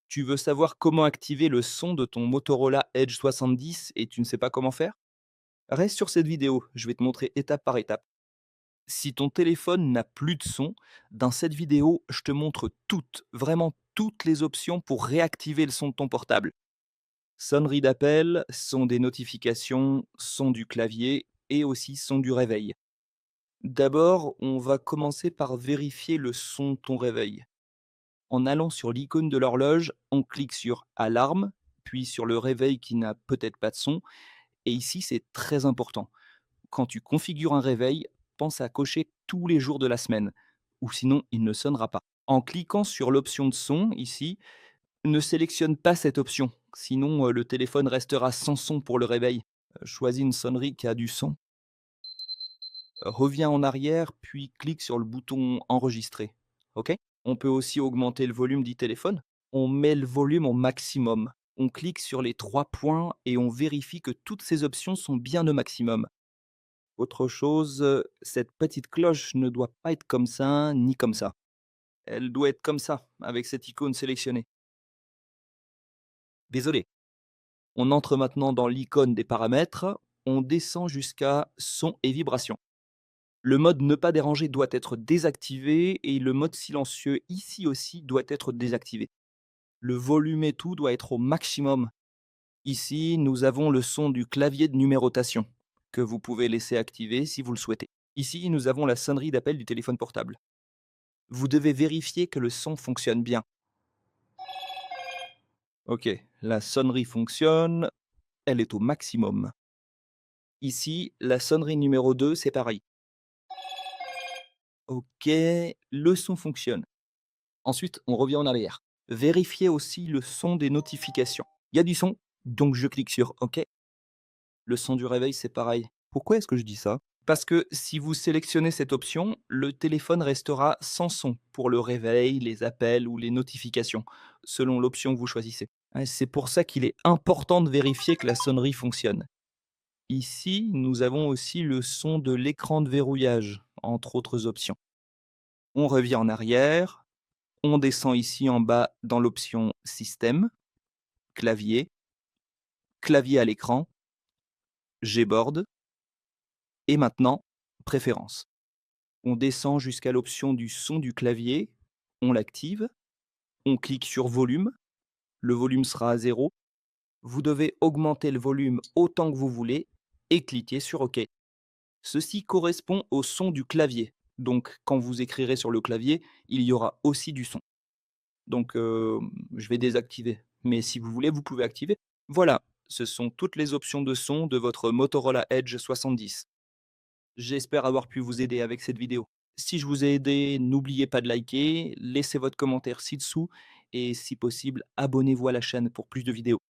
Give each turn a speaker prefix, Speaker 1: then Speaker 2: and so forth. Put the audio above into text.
Speaker 1: Tu veux savoir comment activer le son de ton Motorola Edge 70 et tu ne sais pas comment faire? Reste sur cette vidéo, je vais te montrer étape par étape. Si ton téléphone n'a plus de son, dans cette vidéo, je te montre toutes, vraiment toutes les options pour réactiver le son de ton portable. Sonnerie d'appel, son des notifications, son du clavier et aussi son du réveil. D'abord, on va commencer par vérifier le son de ton réveil. En allant sur l'icône de l'horloge, on clique sur Alarme, puis sur le réveil qui n'a peut-être pas de son. Et ici, c'est très important. Quand tu configures un réveil, pense à cocher tous les jours de la semaine, ou sinon il ne sonnera pas. En cliquant sur l'option de son, ici, ne sélectionne pas cette option, sinon le téléphone restera sans son pour le réveil. Choisis une sonnerie qui a du son. Reviens en arrière, puis clique sur le bouton Enregistrer. OK? On peut aussi augmenter le volume du téléphone. On met le volume au maximum. On clique sur les 3 points et on vérifie que toutes ces options sont bien au maximum. Autre chose, cette petite cloche ne doit pas être comme ça, ni comme ça. Elle doit être comme ça, avec cette icône sélectionnée. Désolé. On entre maintenant dans l'icône des paramètres. On descend jusqu'à son et vibration. Le mode ne pas déranger doit être désactivé et le mode silencieux ici aussi doit être désactivé. Le volume et tout doit être au maximum. Ici, nous avons le son du clavier de numérotation que vous pouvez laisser activer si vous le souhaitez. Ici, nous avons la sonnerie d'appel du téléphone portable. Vous devez vérifier que le son fonctionne bien. OK, la sonnerie fonctionne, elle est au maximum. Ici, la sonnerie numéro 2, c'est pareil. OK, le son fonctionne. Ensuite, on revient en arrière. Vérifiez aussi le son des notifications. Il y a du son, donc je clique sur OK. Le son du réveil, c'est pareil. Pourquoi est-ce que je dis ça? Parce que si vous sélectionnez cette option, le téléphone restera sans son pour le réveil, les appels ou les notifications, selon l'option que vous choisissez. Ouais, c'est pour ça qu'il est important de vérifier que la sonnerie fonctionne. Ici, nous avons aussi le son de l'écran de verrouillage, entre autres options. On revient en arrière, on descend ici en bas dans l'option Système, Clavier, Clavier à l'écran, Gboard et maintenant Préférences. On descend jusqu'à l'option du son du clavier, on l'active, on clique sur Volume, le volume sera à 0. Vous devez augmenter le volume autant que vous voulez et cliquez sur OK. Ceci correspond au son du clavier. Donc quand vous écrirez sur le clavier, il y aura aussi du son. Donc je vais désactiver, mais si vous voulez, vous pouvez activer. Voilà, ce sont toutes les options de son de votre Motorola Edge 70. J'espère avoir pu vous aider avec cette vidéo. Si je vous ai aidé, n'oubliez pas de liker, laissez votre commentaire ci-dessous et si possible, abonnez-vous à la chaîne pour plus de vidéos.